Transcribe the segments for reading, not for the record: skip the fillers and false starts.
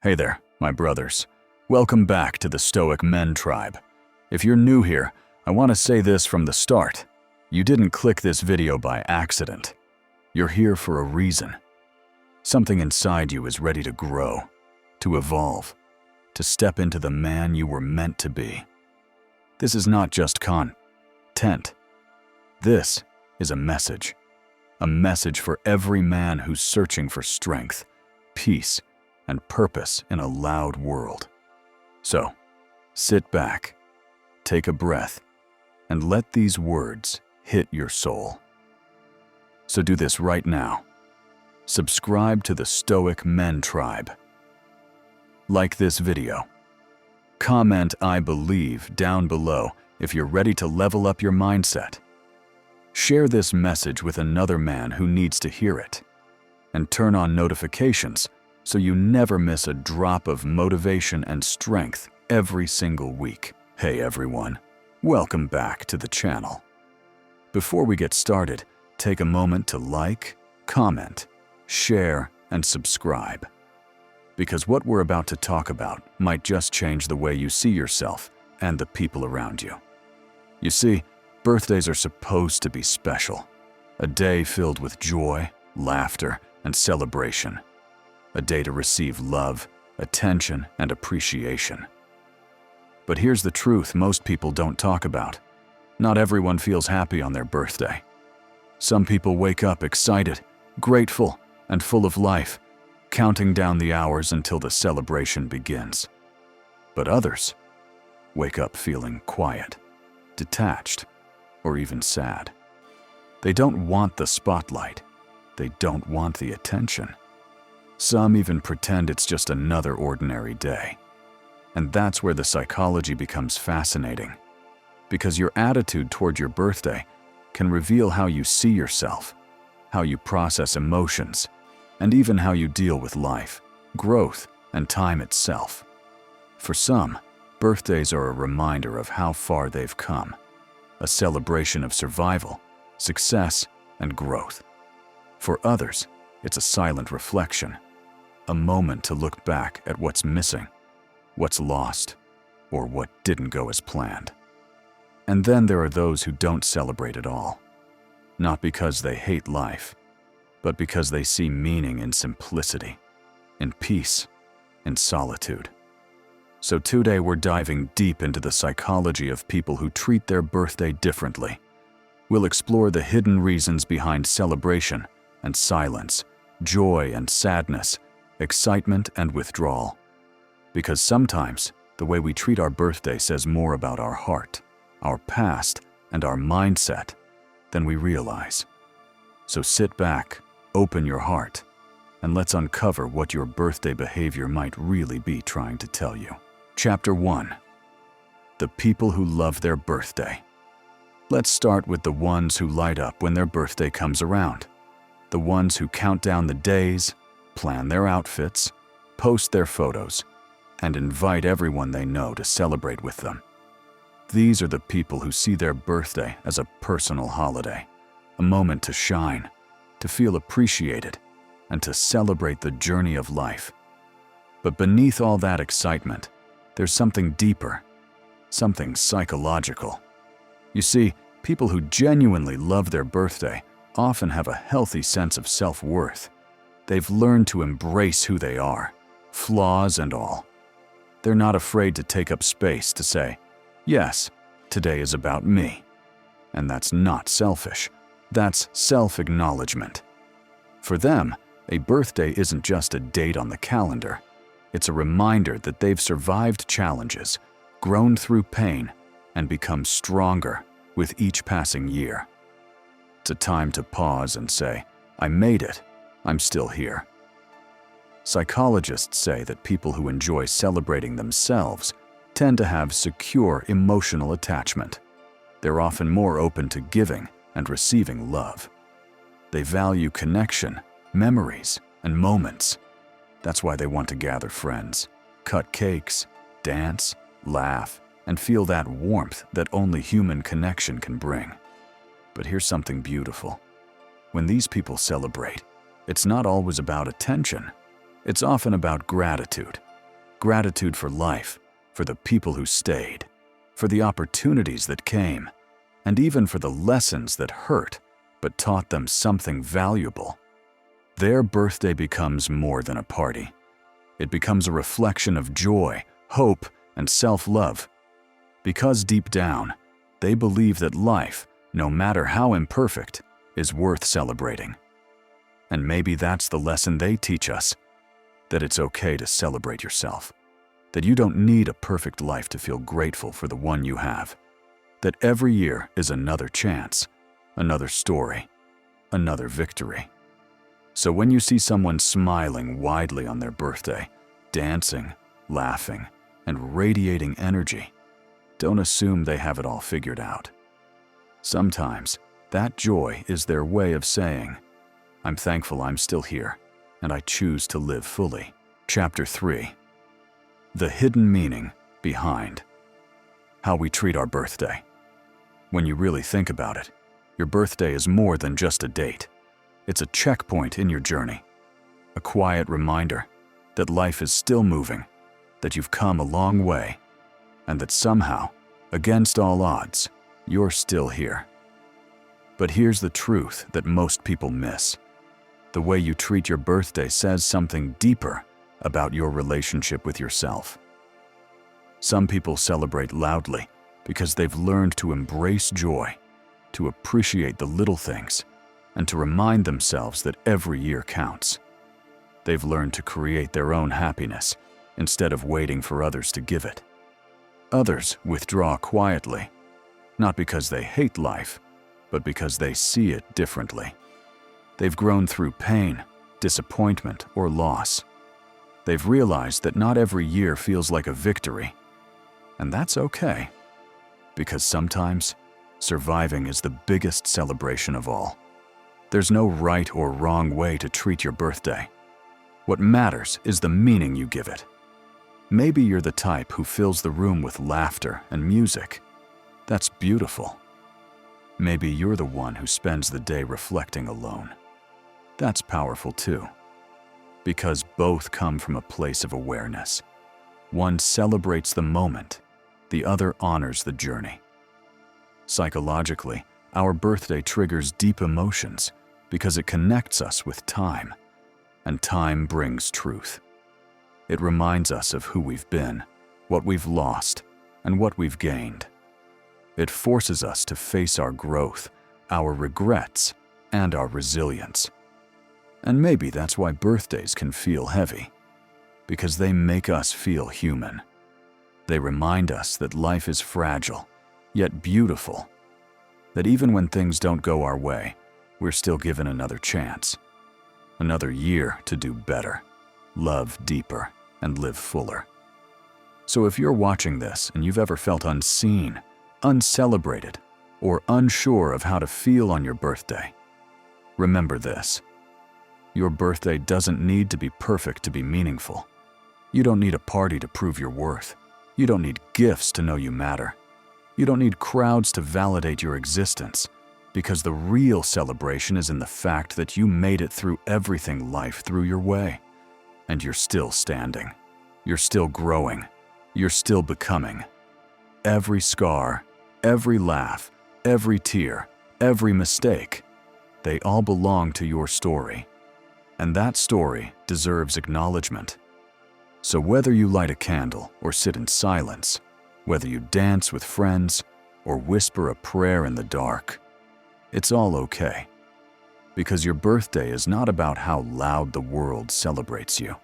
Hey there, my brothers. Welcome back to the Stoic Men tribe. If you're new here, I want to say this from the start. You didn't click this video by accident. You're here for a reason. Something inside you is ready to grow, to evolve, to step into the man you were meant to be. This is not just content. This is a message for every man who's searching for strength, peace, and purpose in a loud world. So, sit back, take a breath, and let these words hit your soul. So do this right now. Subscribe to the Stoic Men tribe. Like this video. Comment "I believe" down below if you're ready to level up your mindset. Share this message with another man who needs to hear it. And turn on notifications so you never miss a drop of motivation and strength every single week. Hey everyone, welcome back to the channel. Before we get started, take a moment to like, comment, share, and subscribe. Because what we're about to talk about might just change the way you see yourself and the people around you. You see, birthdays are supposed to be special. A day filled with joy, laughter, and celebration. A day to receive love, attention, and appreciation. But here's the truth most people don't talk about. Not everyone feels happy on their birthday. Some people wake up excited, grateful, and full of life, counting down the hours until the celebration begins. But others wake up feeling quiet, detached, or even sad. They don't want the spotlight. They don't want the attention. Some even pretend it's just another ordinary day. And that's where the psychology becomes fascinating. Because your attitude toward your birthday can reveal how you see yourself, how you process emotions, and even how you deal with life, growth, and time itself. For some, birthdays are a reminder of how far they've come, a celebration of survival, success, and growth. For others, it's a silent reflection, a moment to look back at what's missing, what's lost, or what didn't go as planned. And then there are those who don't celebrate at all, not because they hate life, but because they see meaning in simplicity, in peace, in solitude. So today we're diving deep into the psychology of people who treat their birthday differently. We'll explore the hidden reasons behind celebration and silence, joy and sadness, excitement and withdrawal. Because sometimes the way we treat our birthday says more about our heart, our past, and our mindset than we realize. So sit back, open your heart, and let's uncover what your birthday behavior might really be trying to tell you. Chapter 1. The people who love their birthday. Let's start with the ones who light up when their birthday comes around. The ones who count down the days, plan their outfits, post their photos, and invite everyone they know to celebrate with them. These are the people who see their birthday as a personal holiday, a moment to shine, to feel appreciated, and to celebrate the journey of life. But beneath all that excitement, there's something deeper, something psychological. You see, people who genuinely love their birthday often have a healthy sense of self-worth. They've learned to embrace who they are, flaws and all. They're not afraid to take up space to say, yes, today is about me. And that's not selfish. That's self-acknowledgement. For them, a birthday isn't just a date on the calendar. It's a reminder that they've survived challenges, grown through pain, and become stronger with each passing year. It's a time to pause and say, I made it. I'm still here. Psychologists say that people who enjoy celebrating themselves tend to have secure emotional attachment. They're often more open to giving and receiving love. They value connection, memories, and moments. That's why they want to gather friends, cut cakes, dance, laugh, and feel that warmth that only human connection can bring. But here's something beautiful. When these people celebrate, it's not always about attention. It's often about gratitude, Gratitude for life, for the people who stayed, for the opportunities that came, and even for the lessons that hurt but taught them something valuable. Their birthday becomes more than a party. It becomes a reflection of joy, hope, and self-love. Because deep down, they believe that life, no matter how imperfect, is worth celebrating. And maybe that's the lesson they teach us, that it's okay to celebrate yourself, that you don't need a perfect life to feel grateful for the one you have, that every year is another chance, another story, another victory. So when you see someone smiling widely on their birthday, dancing, laughing, and radiating energy, don't assume they have it all figured out. Sometimes, that joy is their way of saying, "I'm thankful I'm still here, and I choose to live fully." Chapter 3. The hidden meaning behind how we treat our birthday. When you really think about it, your birthday is more than just a date. It's a checkpoint in your journey, a quiet reminder that life is still moving, that you've come a long way, and that somehow, against all odds, you're still here. But here's the truth that most people miss. The way you treat your birthday says something deeper about your relationship with yourself. Some people celebrate loudly because they've learned to embrace joy, to appreciate the little things, and to remind themselves that every year counts. They've learned to create their own happiness instead of waiting for others to give it. Others withdraw quietly, not because they hate life, but because they see it differently. They've grown through pain, disappointment, or loss. They've realized that not every year feels like a victory, and that's okay, because sometimes surviving is the biggest celebration of all. There's no right or wrong way to treat your birthday. What matters is the meaning you give it. Maybe you're the type who fills the room with laughter and music. That's beautiful. Maybe you're the one who spends the day reflecting alone. That's powerful too, because both come from a place of awareness. One celebrates the moment, the other honors the journey. Psychologically, our birthday triggers deep emotions because it connects us with time, and time brings truth. It reminds us of who we've been, what we've lost, and what we've gained. It forces us to face our growth, our regrets, and our resilience. And maybe that's why birthdays can feel heavy, because they make us feel human. They remind us that life is fragile, yet beautiful, that even when things don't go our way, we're still given another chance, another year to do better, love deeper, and live fuller. So if you're watching this and you've ever felt unseen, uncelebrated, or unsure of how to feel on your birthday, remember this. Your birthday doesn't need to be perfect to be meaningful. You don't need a party to prove your worth. You don't need gifts to know you matter. You don't need crowds to validate your existence, because the real celebration is in the fact that you made it through everything life threw your way. And you're still standing. You're still growing. You're still becoming. Every scar, every laugh, every tear, every mistake, they all belong to your story. And that story deserves acknowledgement. So whether you light a candle or sit in silence, whether you dance with friends or whisper a prayer in the dark, it's all okay. Because your birthday is not about how loud the world celebrates you.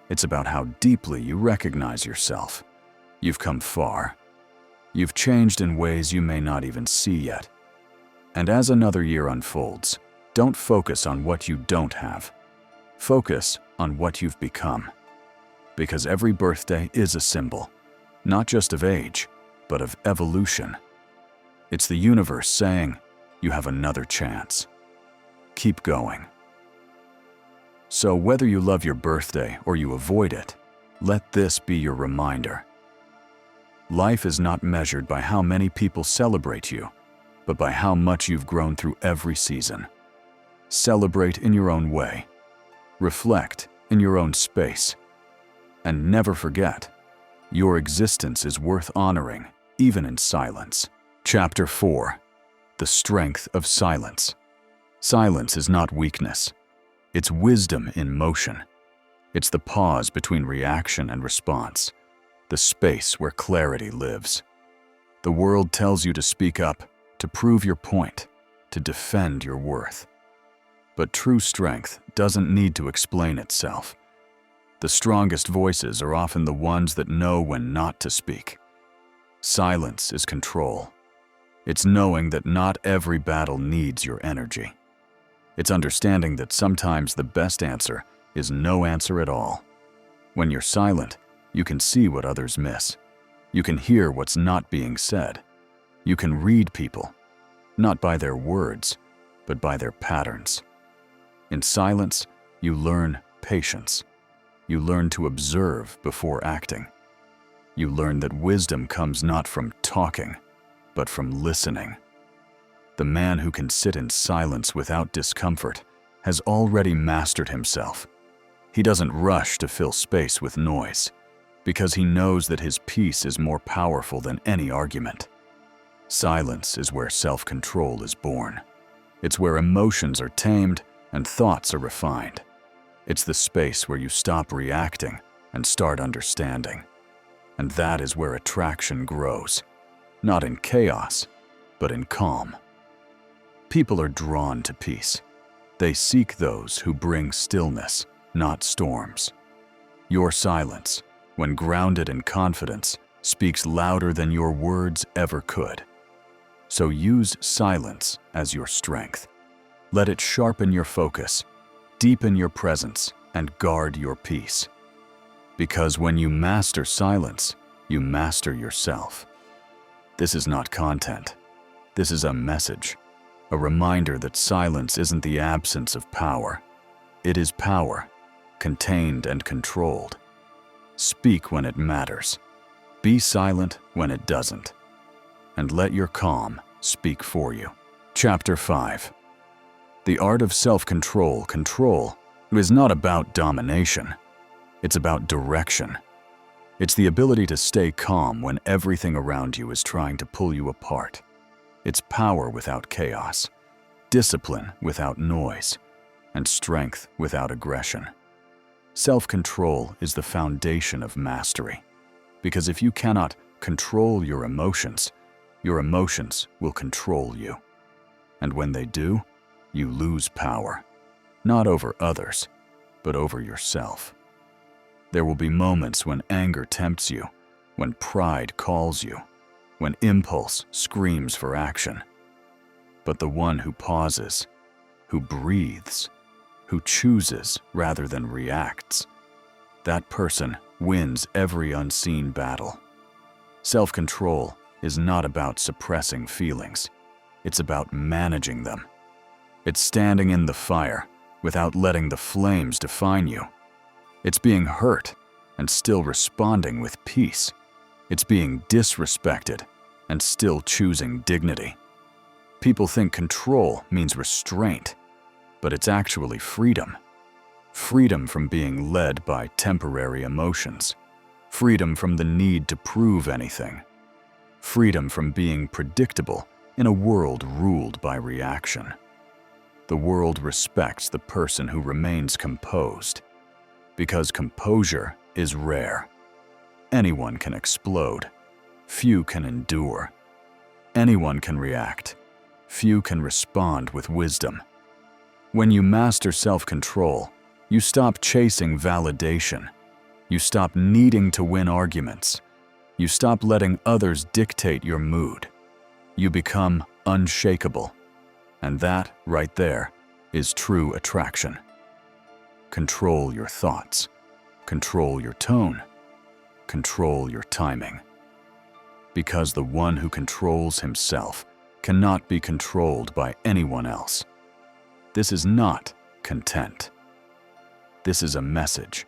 It's about how deeply you recognize yourself. You've come far. You've changed in ways you may not even see yet. And as another year unfolds, don't focus on what you don't have. Focus on what you've become. Because every birthday is a symbol, not just of age, but of evolution. It's the universe saying, you have another chance. Keep going. So whether you love your birthday or you avoid it, let this be your reminder. Life is not measured by how many people celebrate you, but by how much you've grown through every season. Celebrate in your own way. Reflect in your own space. And never forget, your existence is worth honoring, even in silence. Chapter 4. The Strength of Silence. Silence is not weakness. It's wisdom in motion. It's the pause between reaction and response, the space where clarity lives. The world tells you to speak up, to prove your point, to defend your worth. But true strength doesn't need to explain itself. The strongest voices are often the ones that know when not to speak. Silence is control. It's knowing that not every battle needs your energy. It's understanding that sometimes the best answer is no answer at all. When you're silent, you can see what others miss. You can hear what's not being said. You can read people, not by their words, but by their patterns. In silence, you learn patience. You learn to observe before acting. You learn that wisdom comes not from talking, but from listening. The man who can sit in silence without discomfort has already mastered himself. He doesn't rush to fill space with noise, because he knows that his peace is more powerful than any argument. Silence is where self-control is born. It's where emotions are tamed and thoughts are refined. It's the space where you stop reacting and start understanding. And that is where attraction grows, not in chaos, but in calm. People are drawn to peace. They seek those who bring stillness, not storms. Your silence, when grounded in confidence, speaks louder than your words ever could. So use silence as your strength. Let it sharpen your focus, deepen your presence, and guard your peace. Because when you master silence, you master yourself. This is not content. This is a message, a reminder that silence isn't the absence of power. It is power, contained and controlled. Speak when it matters. Be silent when it doesn't. And let your calm speak for you. Chapter 5. The art of self-control. Control is not about domination. It's about direction. It's the ability to stay calm when everything around you is trying to pull you apart. It's power without chaos, discipline without noise, and strength without aggression. Self-control is the foundation of mastery, because if you cannot control your emotions will control you. And when they do, you lose power, not over others, but over yourself. There will be moments when anger tempts you, when pride calls you, when impulse screams for action. But the one who pauses, who breathes, who chooses rather than reacts, that person wins every unseen battle. Self-control is not about suppressing feelings. It's about managing them. It's standing in the fire without letting the flames define you. It's being hurt and still responding with peace. It's being disrespected and still choosing dignity. People think control means restraint, but it's actually freedom. Freedom from being led by temporary emotions. Freedom from the need to prove anything. Freedom from being predictable in a world ruled by reaction. The world respects the person who remains composed, because composure is rare. Anyone can explode. Few can endure. Anyone can react. Few can respond with wisdom. When you master self-control, you stop chasing validation. You stop needing to win arguments. You stop letting others dictate your mood. You become unshakable. And that, right there, is true attraction. Control your thoughts. Control your tone. Control your timing. Because the one who controls himself cannot be controlled by anyone else. This is not content. This is a message,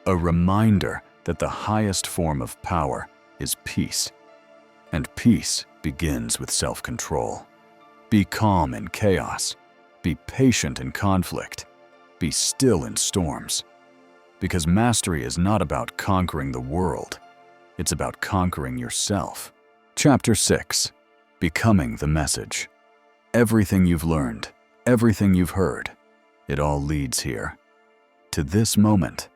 a reminder that the highest form of power is peace, and peace begins with self-control. Be calm in chaos. Be patient in conflict. Be still in storms. Because mastery is not about conquering the world. It's about conquering yourself. Chapter 6. Becoming the message. Everything you've learned, everything you've heard, it all leads here. To this moment.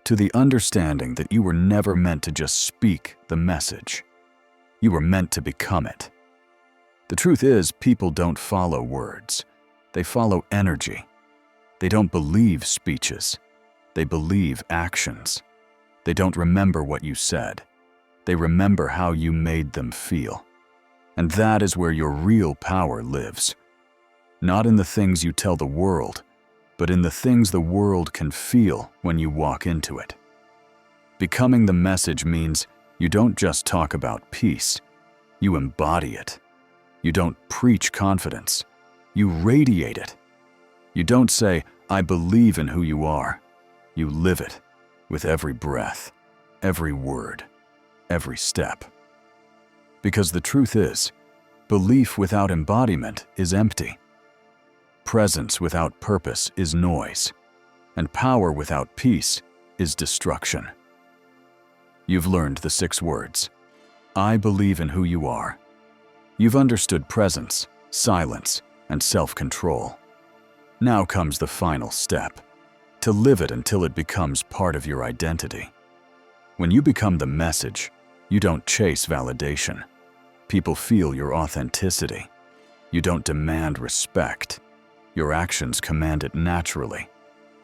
To the understanding that you were never meant to just speak the message. You were meant to become it. The truth is, people don't follow words. They follow energy. They don't believe speeches. They believe actions. They don't remember what you said. They remember how you made them feel. And that is where your real power lives. Not in the things you tell the world, but in the things the world can feel when you walk into it. Becoming the message means you don't just talk about peace, you embody it. You don't preach confidence, you radiate it. You don't say, "I believe in who you are." You live it with every breath, every word, every step. Because the truth is, belief without embodiment is empty. Presence without purpose is noise, and power without peace is destruction. You've learned the 6 words. I believe in who you are. You've understood presence, silence, and self-control. Now comes the final step, to live it until it becomes part of your identity. When you become the message, you don't chase validation. People feel your authenticity. You don't demand respect. Your actions command it naturally.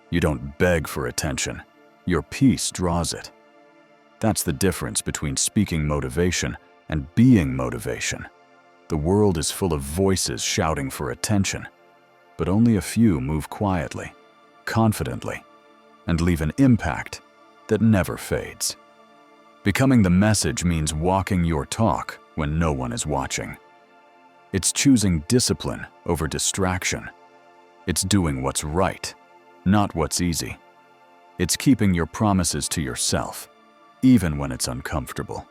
You don't beg for attention. Your peace draws it. That's the difference between speaking motivation and being motivation. The world is full of voices shouting for attention, but only a few move quietly, confidently, and leave an impact that never fades. Becoming the message means walking your talk when no one is watching. It's choosing discipline over distraction. It's doing what's right, not what's easy. It's keeping your promises to yourself, even when it's uncomfortable.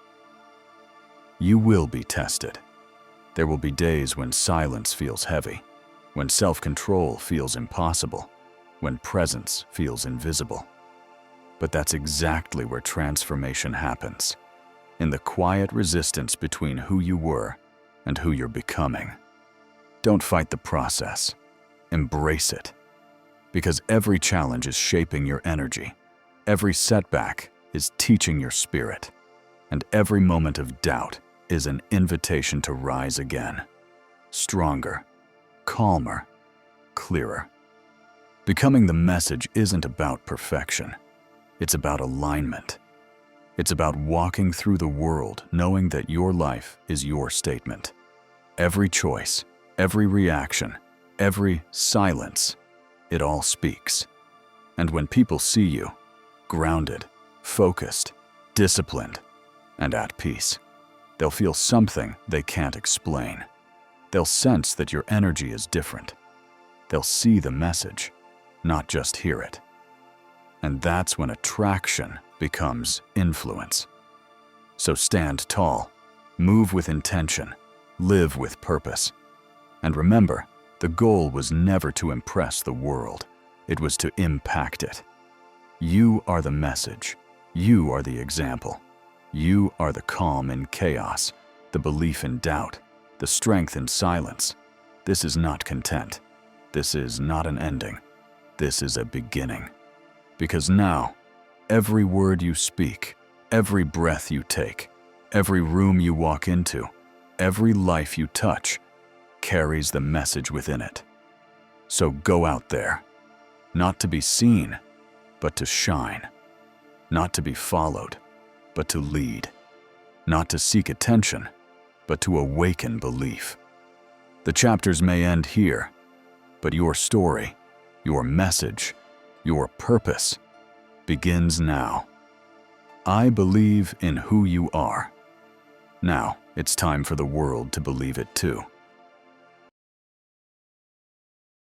You will be tested. There will be days when silence feels heavy, when self-control feels impossible, when presence feels invisible. But that's exactly where transformation happens, in the quiet resistance between who you were and who you're becoming. Don't fight the process. Embrace it. Because every challenge is shaping your energy. Every setback is teaching your spirit. And every moment of doubt is an invitation to rise again. Stronger, calmer, clearer. Becoming the message isn't about perfection. It's about alignment. It's about walking through the world knowing that your life is your statement. Every choice, every reaction, every silence, it all speaks. And when people see you, grounded, focused, disciplined, and at peace, they'll feel something they can't explain. They'll sense that your energy is different. They'll see the message, not just hear it. And that's when attraction becomes influence. So stand tall, move with intention, live with purpose. And remember, the goal was never to impress the world. It was to impact it. You are the message. You are the example. You are the calm in chaos, the belief in doubt, the strength in silence. This is not content. This is not an ending. This is a beginning. Because now, every word you speak, every breath you take, every room you walk into, every life you touch, carries the message within it. So go out there, not to be seen, but to shine. Not to be followed, but to lead. Not to seek attention, but to awaken belief. The chapters may end here, but your story, your message, your purpose begins now. I believe in who you are. Now, it's time for the world to believe it too.